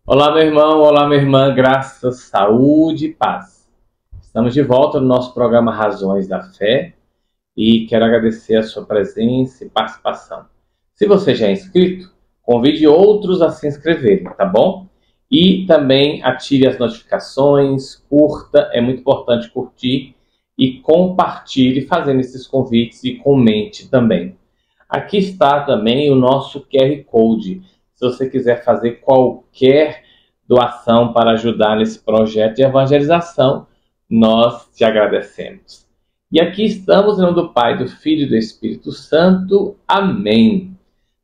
Olá, meu irmão, olá, minha irmã, graças, saúde e paz. Estamos de volta no nosso programa Razões da Fé e quero agradecer a sua presença e participação. Se você já é inscrito, convide outros a se inscreverem, tá bom? E também ative as notificações, curta, é muito importante curtir e compartilhe fazendo esses convites e comente também. Aqui está também o nosso QR Code. Se você quiser fazer qualquer doação para ajudar nesse projeto de evangelização, nós te agradecemos. E aqui estamos em nome do Pai, do Filho e do Espírito Santo. Amém.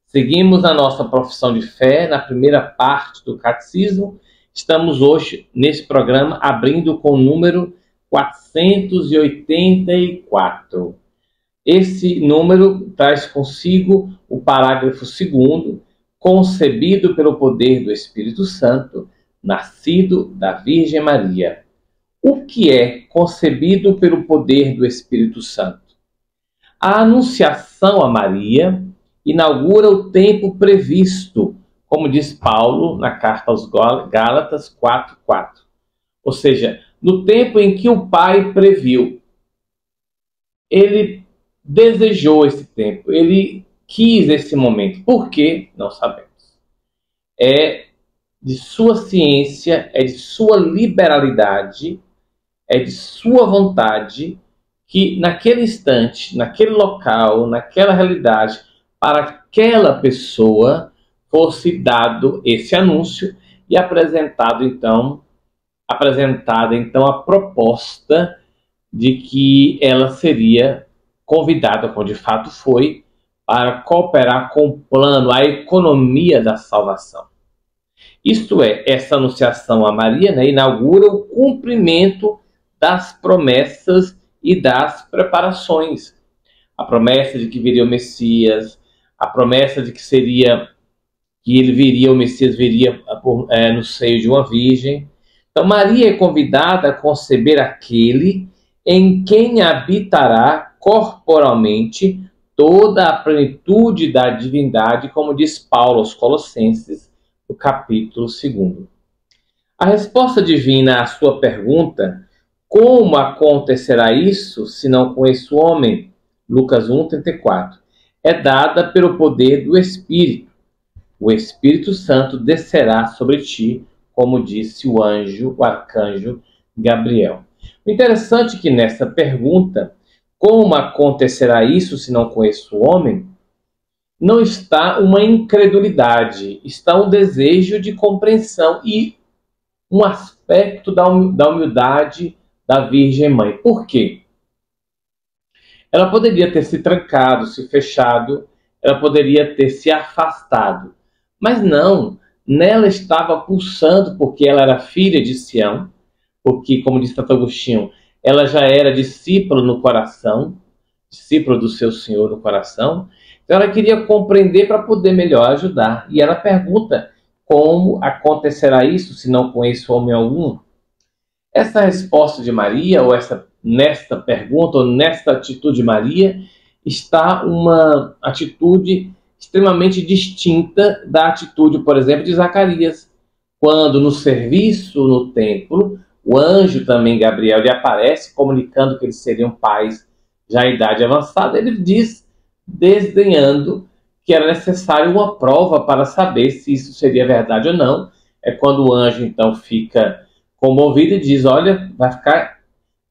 Seguimos a nossa profissão de fé na primeira parte do Catecismo. Estamos hoje, nesse programa, abrindo com o número 484. Esse número traz consigo o parágrafo 2º, concebido pelo poder do Espírito Santo, nascido da Virgem Maria. O que é concebido pelo poder do Espírito Santo? A anunciação a Maria inaugura o tempo previsto, como diz Paulo na carta aos Gálatas 4:4. Ou seja, no tempo em que o Pai previu. Ele desejou esse tempo, ele quis esse momento. Por quê? Não sabemos. É de sua ciência, é de sua liberalidade, é de sua vontade que naquele instante, naquele local, naquela realidade, para aquela pessoa fosse dado esse anúncio e apresentada então a proposta de que ela seria convidada, como de fato foi, para cooperar com o plano, a economia da salvação. Isto é, essa anunciação a Maria, inaugura o cumprimento das promessas e das preparações. A promessa de que viria o Messias, a promessa de que o Messias viria no seio de uma virgem. Então Maria é convidada a conceber aquele em quem habitará corporalmente toda a plenitude da divindade, como diz Paulo aos Colossenses, no capítulo 2. A resposta divina à sua pergunta, como acontecerá isso se não conheço o homem? Lucas 1:34, é dada pelo poder do Espírito. O Espírito Santo descerá sobre ti, como disse o arcanjo Gabriel. O interessante é que nessa pergunta, como acontecerá isso se não conheço o homem? Não está uma incredulidade, está um desejo de compreensão e um aspecto da humildade da Virgem Mãe. Por quê? Ela poderia ter se trancado, se fechado, ela poderia ter se afastado, mas não, nela estava pulsando, porque ela era filha de Sião, porque, como disse Santo Agostinho, ela já era discípula no coração, discípula do seu Senhor no coração. Então ela queria compreender para poder melhor ajudar. E ela pergunta, como acontecerá isso se não conheço homem algum? Essa resposta de Maria, nesta pergunta, ou nesta atitude de Maria, está uma atitude extremamente distinta da atitude, por exemplo, de Zacarias. Quando no serviço no templo, o anjo também, Gabriel, lhe aparece comunicando que eles seriam pais já em idade avançada. Ele diz, desdenhando, que era necessário uma prova para saber se isso seria verdade ou não. É quando o anjo então fica comovido e diz, olha, vai ficar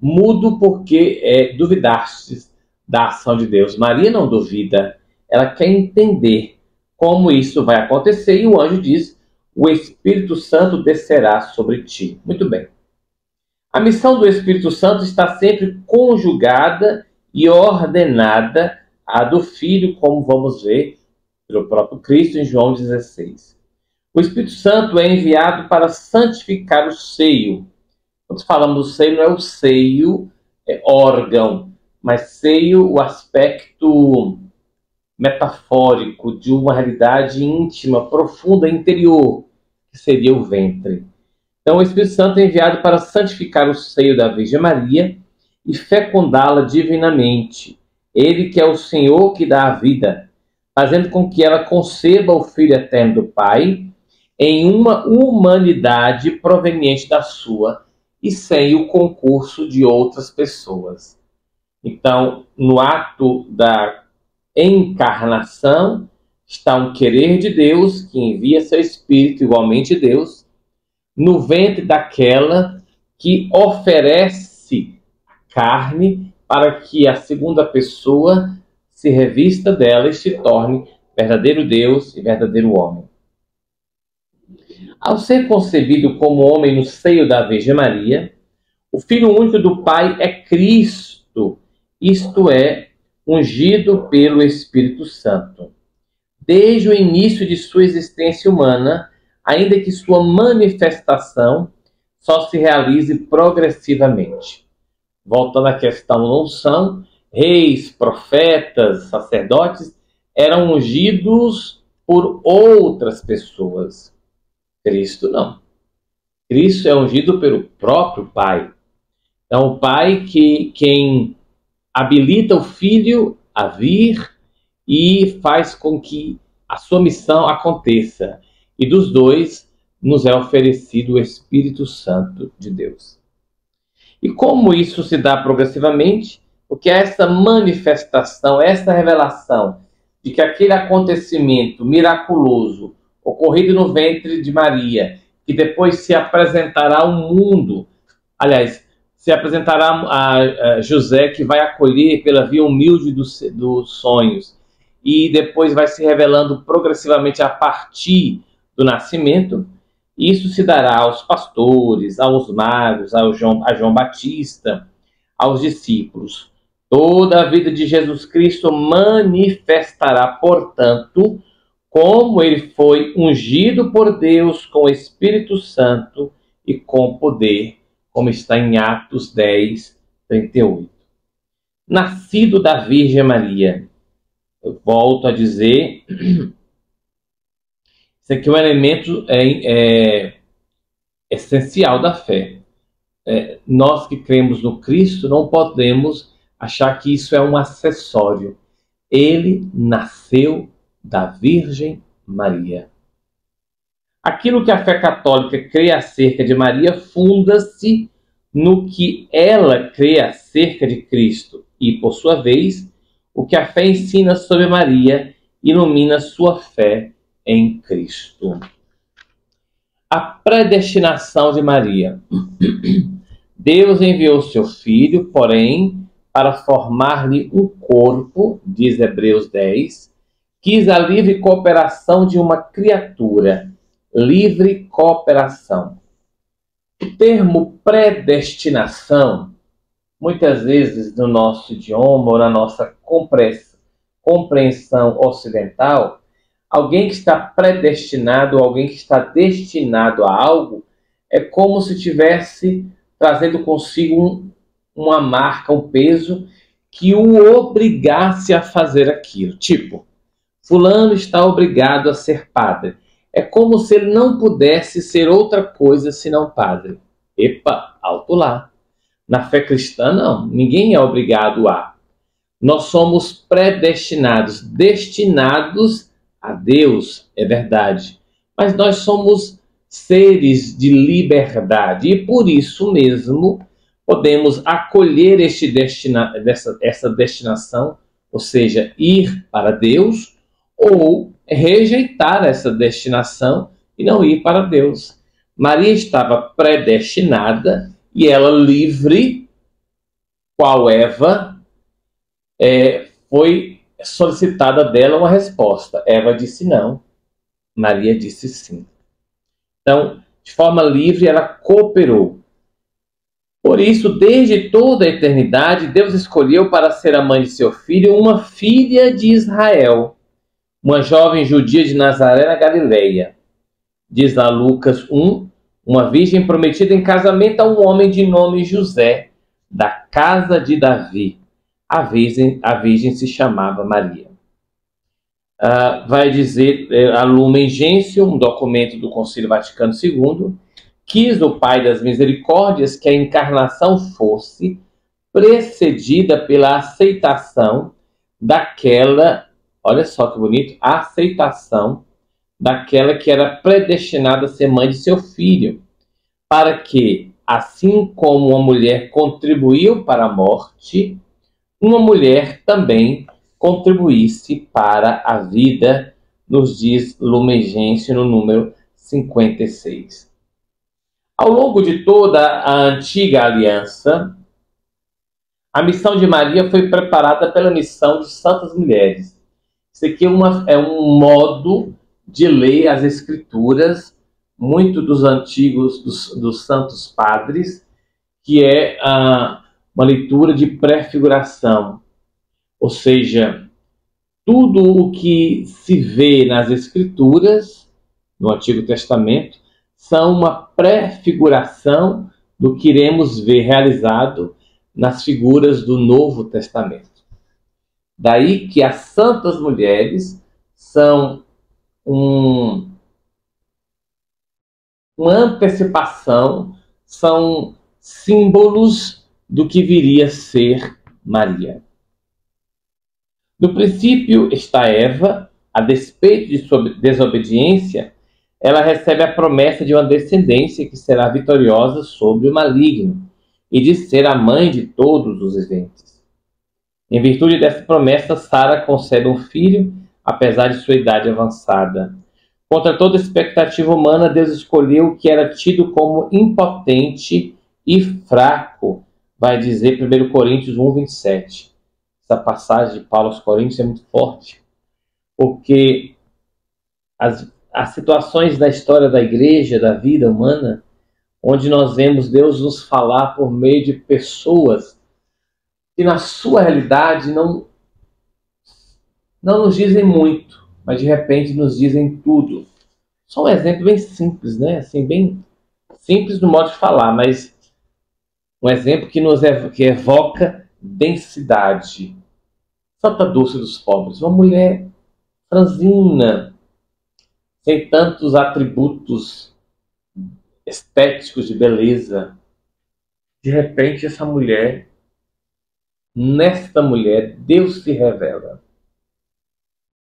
mudo porque duvidastes da ação de Deus. Maria não duvida, ela quer entender como isso vai acontecer e o anjo diz, o Espírito Santo descerá sobre ti. Muito bem. A missão do Espírito Santo está sempre conjugada e ordenada à do Filho, como vamos ver pelo próprio Cristo em João 16. O Espírito Santo é enviado para santificar o seio. Quando falamos do seio, não é o seio órgão, mas seio, o aspecto metafórico de uma realidade íntima, profunda, interior, que seria o ventre. Então, o Espírito Santo é enviado para santificar o seio da Virgem Maria e fecundá-la divinamente. Ele que é o Senhor que dá a vida, fazendo com que ela conceba o Filho eterno do Pai em uma humanidade proveniente da sua e sem o concurso de outras pessoas. Então, no ato da encarnação, está um querer de Deus, que envia seu Espírito, igualmente Deus, no ventre daquela que oferece carne para que a segunda pessoa se revista dela e se torne verdadeiro Deus e verdadeiro homem. Ao ser concebido como homem no seio da Virgem Maria, o Filho único do Pai é Cristo, isto é, ungido pelo Espírito Santo. Desde o início de sua existência humana, ainda que sua manifestação só se realize progressivamente. Voltando à questão da unção, reis, profetas, sacerdotes eram ungidos por outras pessoas. Cristo não. Cristo é ungido pelo próprio Pai. Então, o Pai quem habilita o Filho a vir e faz com que a sua missão aconteça. E dos dois nos é oferecido o Espírito Santo de Deus. E como isso se dá progressivamente? Porque essa manifestação, essa revelação de que aquele acontecimento miraculoso ocorrido no ventre de Maria, que depois se apresentará ao mundo, aliás, se apresentará a José, que vai acolher pela via humilde dos sonhos, e depois vai se revelando progressivamente a partir do nascimento. Isso se dará aos pastores, aos magos, a João Batista, aos discípulos. Toda a vida de Jesus Cristo manifestará, portanto, como ele foi ungido por Deus com o Espírito Santo e com poder, como está em Atos 10, 38. Nascido da Virgem Maria. Eu volto a dizer, isso aqui é um elemento essencial da fé. Nós que cremos no Cristo não podemos achar que isso é um acessório. Ele nasceu da Virgem Maria. Aquilo que a fé católica crê acerca de Maria funda-se no que ela crê acerca de Cristo e, por sua vez, o que a fé ensina sobre Maria ilumina sua fé em Cristo. A predestinação de Maria. Deus enviou seu Filho, porém, para formar-lhe um corpo, diz Hebreus 10, quis a livre cooperação de uma criatura. Livre cooperação. O termo predestinação, muitas vezes no nosso idioma ou na nossa compreensão ocidental, alguém que está predestinado, alguém que está destinado a algo, é como se tivesse trazendo consigo uma marca, um peso que o obrigasse a fazer aquilo. Tipo, fulano está obrigado a ser padre. É como se ele não pudesse ser outra coisa senão padre. Epa, alto lá. Na fé cristã, não. Ninguém é obrigado a. Nós somos predestinados, destinados a Deus, é verdade. Mas nós somos seres de liberdade. E por isso mesmo podemos acolher essa destinação, ou seja, ir para Deus, ou rejeitar essa destinação e não ir para Deus. Maria estava predestinada e ela livre, qual Eva, foi solicitada dela uma resposta. Eva disse não, Maria disse sim. Então, de forma livre, ela cooperou. Por isso, desde toda a eternidade, Deus escolheu para ser a mãe de seu filho uma filha de Israel, uma jovem judia de Nazaré, na Galileia. Diz lá Lucas 1, uma virgem prometida em casamento a um homem de nome José, da casa de Davi. A virgem se chamava Maria. Vai dizer a Lumen Gentium, um documento do Concílio Vaticano II, quis o Pai das Misericórdias que a encarnação fosse precedida pela aceitação daquela, olha só que bonito, a aceitação daquela que era predestinada a ser mãe de seu filho, para que, assim como uma mulher contribuiu para a morte, uma mulher também contribuísse para a vida, nos diz Lumen Gentium no número 56. Ao longo de toda a antiga aliança, a missão de Maria foi preparada pela missão de santas mulheres. Isso aqui é um modo de ler as Escrituras, muito dos antigos, dos santos padres, que é uma leitura de prefiguração. Ou seja, tudo o que se vê nas Escrituras, no Antigo Testamento, são uma prefiguração do que iremos ver realizado nas figuras do Novo Testamento. Daí que as santas mulheres são uma antecipação, são símbolos do que viria a ser Maria. No princípio está Eva, a despeito de sua desobediência, ela recebe a promessa de uma descendência que será vitoriosa sobre o maligno e de ser a mãe de todos os viventes. Em virtude dessa promessa, Sara concebe um filho, apesar de sua idade avançada. Contra toda expectativa humana, Deus escolheu o que era tido como impotente e fraco, vai dizer 1 Coríntios 1:27. Essa passagem de Paulo aos Coríntios é muito forte, porque as situações da história da igreja, da vida humana, onde nós vemos Deus nos falar por meio de pessoas que na sua realidade não nos dizem muito, mas de repente nos dizem tudo. Só um exemplo bem simples, né? Assim, bem simples no modo de falar, mas um exemplo que evoca densidade. Santa Dulce dos Pobres, uma mulher franzina, sem tantos atributos estéticos de beleza. De repente, nesta mulher, Deus se revela.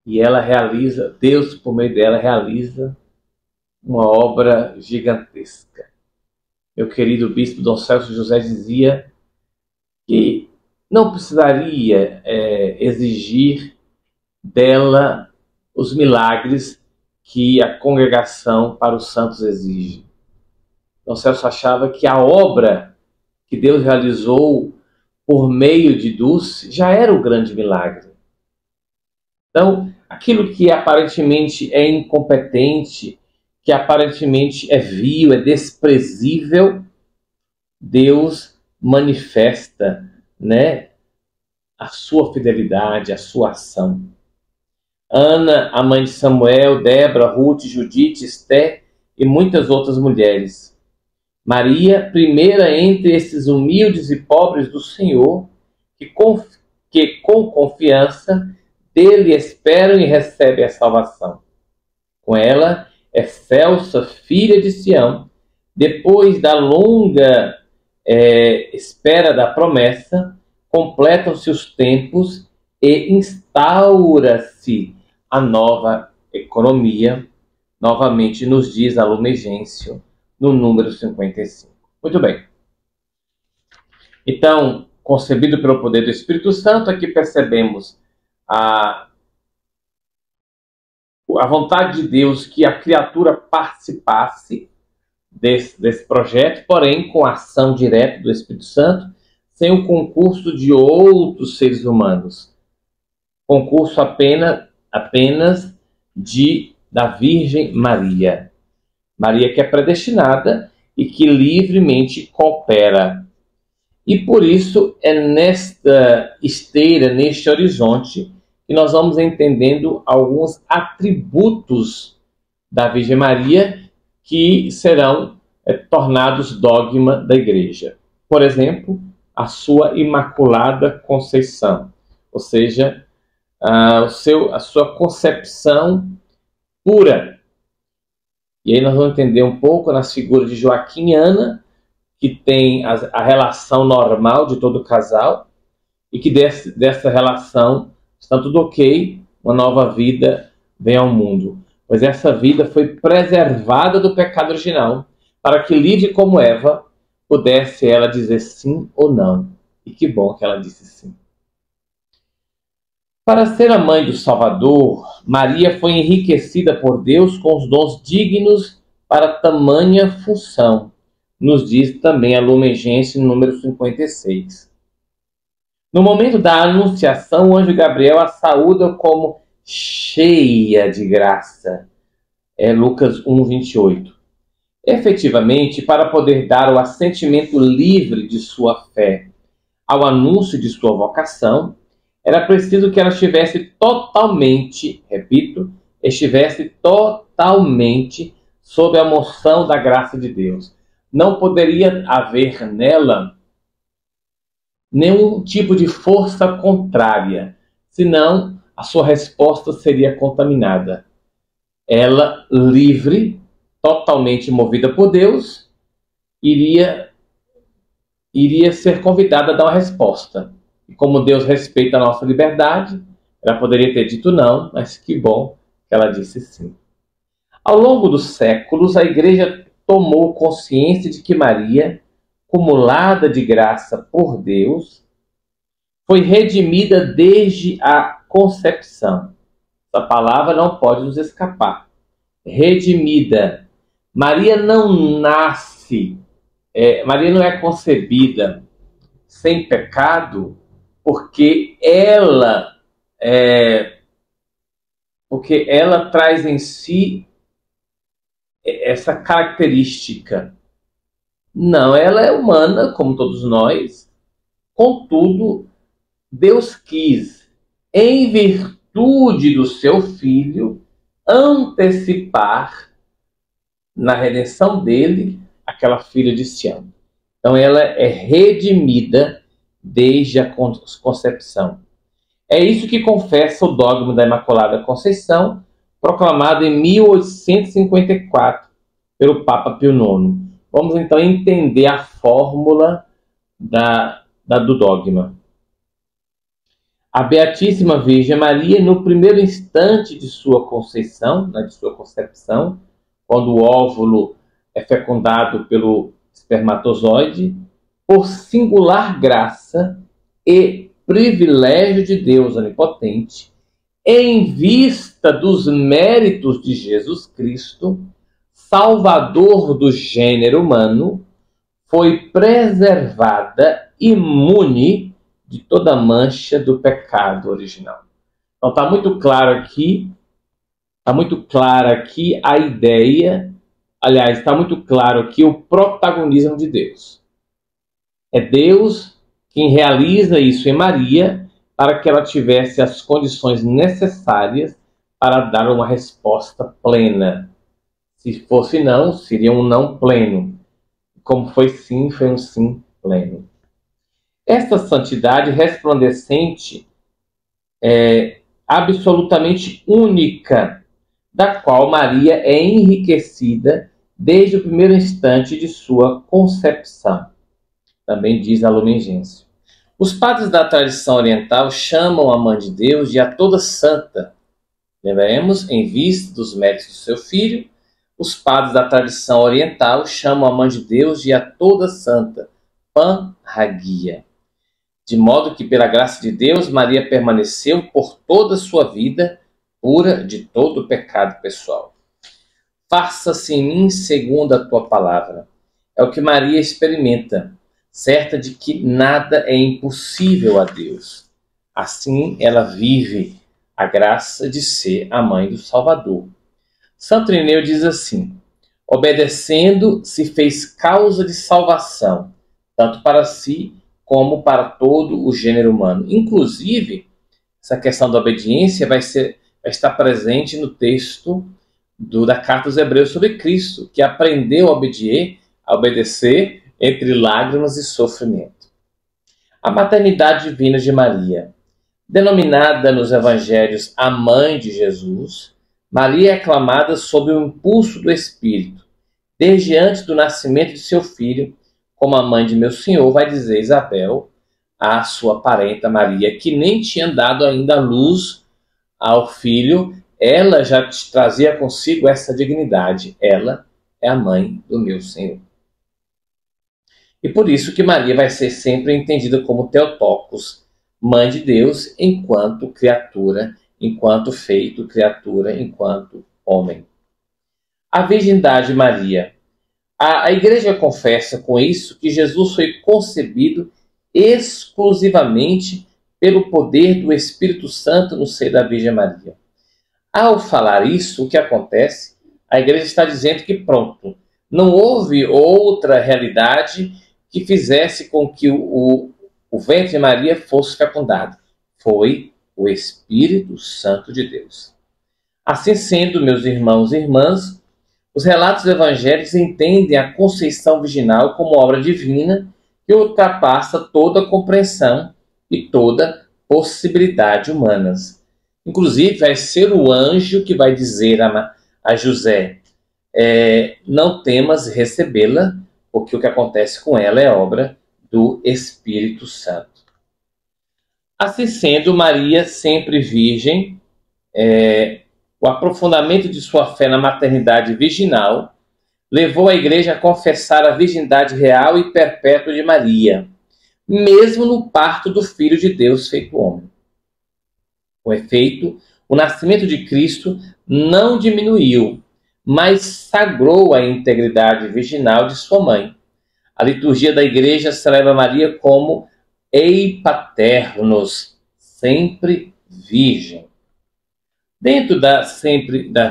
E ela realiza, Deus por meio dela realiza uma obra gigantesca. Meu querido bispo Dom Celso José dizia que não precisaria exigir dela os milagres que a congregação para os santos exige. Dom Celso achava que a obra que Deus realizou por meio de Dulce já era o grande milagre. Então, aquilo que aparentemente é incompetente, que aparentemente é vil, é desprezível, Deus manifesta, né, a sua fidelidade, a sua ação. Ana, a mãe de Samuel, Débora, Ruth, Judite, Esté e muitas outras mulheres. Maria, primeira entre esses humildes e pobres do Senhor, que com confiança dele esperam e recebem a salvação. Com ela, excelsa filha de Sião, depois da longa espera da promessa, completam-se os tempos e instaura-se a nova economia, novamente nos diz a Lumen Gentium, no número 55. Muito bem. Então, concebido pelo poder do Espírito Santo, aqui percebemos a vontade de Deus que a criatura participasse desse projeto, porém com a ação direta do Espírito Santo, sem o concurso de outros seres humanos. Concurso apenas da Virgem Maria. Maria que é predestinada e que livremente coopera. E por isso é nesta esteira, neste horizonte, que nós vamos entendendo alguns atributos da Virgem Maria que serão tornados dogma da Igreja. Por exemplo, a sua Imaculada Conceição, ou seja, a sua concepção pura. E aí nós vamos entender um pouco nas figuras de Joaquim e Ana, que tem a relação normal de todo casal e que dessa relação está tudo ok, uma nova vida vem ao mundo. Pois essa vida foi preservada do pecado original, para que, livre como Eva, pudesse ela dizer sim ou não. E que bom que ela disse sim. Para ser a mãe do Salvador, Maria foi enriquecida por Deus com os dons dignos para tamanha função, nos diz também a Lumen Gentium número 56. No momento da anunciação, o anjo Gabriel a saúda como cheia de graça. É Lucas 1:28. Efetivamente, para poder dar o assentimento livre de sua fé ao anúncio de sua vocação, era preciso que ela estivesse totalmente, repito, estivesse totalmente sob a moção da graça de Deus. Não poderia haver nela nenhum tipo de força contrária, senão a sua resposta seria contaminada. Ela, livre, totalmente movida por Deus, iria ser convidada a dar uma resposta. E como Deus respeita a nossa liberdade, ela poderia ter dito não, mas que bom que ela disse sim. Ao longo dos séculos, a Igreja tomou consciência de que Maria, cumulada de graça por Deus, foi redimida desde a concepção. Essa palavra não pode nos escapar. Redimida. Maria não nasce, Maria não é concebida sem pecado, porque ela traz em si essa característica. Não, ela é humana, como todos nós. Contudo, Deus quis, em virtude do seu Filho, antecipar na redenção dele aquela filha de Sião. Então ela é redimida desde a concepção. É isso que confessa o dogma da Imaculada Conceição, proclamado em 1854 pelo Papa Pio IX. Vamos então entender a fórmula do dogma. A Beatíssima Virgem Maria, no primeiro instante de sua conceição, de sua concepção, quando o óvulo é fecundado pelo espermatozoide, por singular graça e privilégio de Deus onipotente, em vista dos méritos de Jesus Cristo, Salvador do gênero humano, foi preservada imune de toda mancha do pecado original. Então está muito claro aqui, a ideia, aliás, está muito claro aqui o protagonismo de Deus. É Deus quem realiza isso em Maria para que ela tivesse as condições necessárias para dar uma resposta plena. Se fosse não, seria um não pleno. Como foi sim, foi um sim pleno. Esta santidade resplandecente é absolutamente única, da qual Maria é enriquecida desde o primeiro instante de sua concepção. Também diz a Lumen Gentium. Os padres da tradição oriental chamam a Mãe de Deus de a toda santa. Lembremos, em vista dos méritos do seu filho, os padres da tradição oriental chamam a Mãe de Deus de a toda santa, Panhagia. De modo que, pela graça de Deus, Maria permaneceu por toda a sua vida pura de todo o pecado pessoal. Faça-se em mim segundo a tua palavra. É o que Maria experimenta, certa de que nada é impossível a Deus. Assim, ela vive a graça de ser a mãe do Salvador. Santo Irineu diz assim: obedecendo, se fez causa de salvação, tanto para si como para todo o gênero humano. Inclusive, essa questão da obediência vai estar presente no texto da Carta aos Hebreus sobre Cristo, que aprendeu a obedecer entre lágrimas e sofrimento. A maternidade divina de Maria, denominada nos evangelhos a mãe de Jesus, Maria é aclamada sob o impulso do Espírito, desde antes do nascimento de seu filho, como a mãe de meu Senhor, vai dizer Isabel, a sua parenta Maria, que nem tinha dado ainda luz ao filho, ela já trazia consigo essa dignidade. Ela é a mãe do meu Senhor. E por isso que Maria vai ser sempre entendida como Theotokos, mãe de Deus, enquanto criatura, enquanto feito criatura, enquanto homem. A virgindade de Maria. A igreja confessa com isso que Jesus foi concebido exclusivamente pelo poder do Espírito Santo no seio da Virgem Maria. Ao falar isso, o que acontece? A igreja está dizendo que pronto, não houve outra realidade que fizesse com que o ventre de Maria fosse fecundado. Foi o Espírito Santo de Deus. Assim sendo, meus irmãos e irmãs, os relatos evangélicos entendem a conceição virginal como obra divina que ultrapassa toda compreensão e toda possibilidade humanas. Inclusive, vai ser o anjo que vai dizer a José, não temas recebê-la, porque o que acontece com ela é obra do Espírito Santo. Assim sendo, Maria, sempre virgem, o aprofundamento de sua fé na maternidade virginal levou a igreja a confessar a virgindade real e perpétua de Maria, mesmo no parto do Filho de Deus feito homem. Com efeito, o nascimento de Cristo não diminuiu, mas sagrou a integridade virginal de sua mãe. A liturgia da igreja celebra Maria como ei paternos, sempre virgem. Dentro da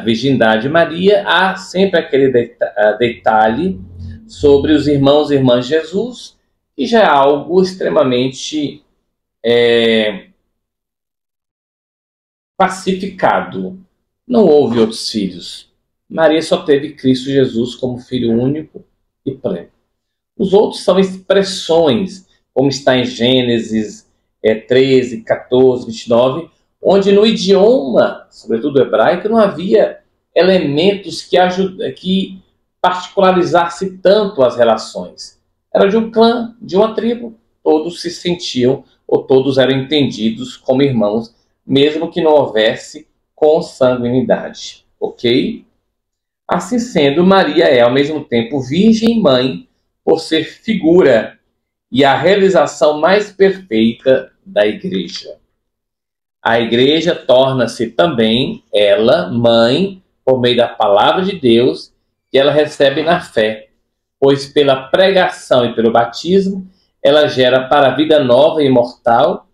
virgindade de Maria, há sempre aquele detalhe sobre os irmãos e irmãs de Jesus, que já é algo extremamente pacificado. Não houve outros filhos. Maria só teve Cristo Jesus como filho único e pleno. Os outros são expressões, como está em Gênesis 13, 14, 29, onde no idioma, sobretudo hebraico, não havia elementos que particularizassem tanto as relações. Era de um clã, de uma tribo, todos se sentiam, ou todos eram entendidos como irmãos, mesmo que não houvesse consanguinidade. Ok? Assim sendo, Maria é ao mesmo tempo virgem e mãe, por ser figura e a realização mais perfeita da igreja. A igreja torna-se também, ela, mãe, por meio da palavra de Deus, que ela recebe na fé, pois pela pregação e pelo batismo, ela gera para a vida nova e imortal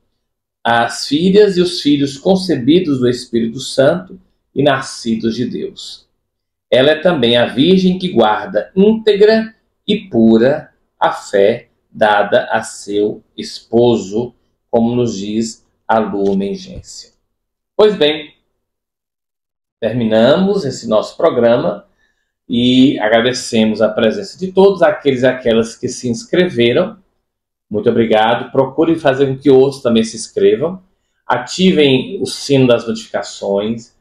as filhas e os filhos concebidos do Espírito Santo e nascidos de Deus. Ela é também a virgem que guarda íntegra e pura a fé dada a seu esposo, como nos diz a Lumen Gentium. Pois bem, terminamos esse nosso programa e agradecemos a presença de todos aqueles e aquelas que se inscreveram. Muito obrigado. Procurem fazer com que outros também se inscrevam. Ativem o sino das notificações.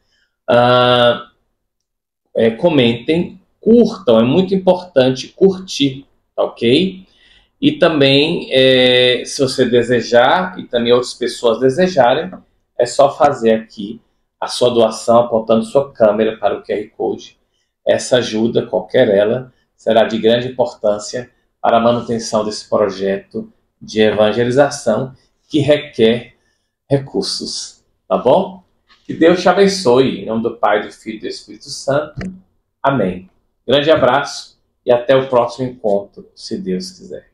Comentem, curtam. É muito importante curtir, tá ok? E também, se você desejar, e também outras pessoas desejarem, é só fazer aqui a sua doação apontando sua câmera para o QR Code. Essa ajuda, qualquer ela, será de grande importância para a manutenção desse projeto de evangelização que requer recursos, tá bom? Que Deus te abençoe, em nome do Pai, do Filho e do Espírito Santo. Amém. Grande abraço e até o próximo encontro, se Deus quiser.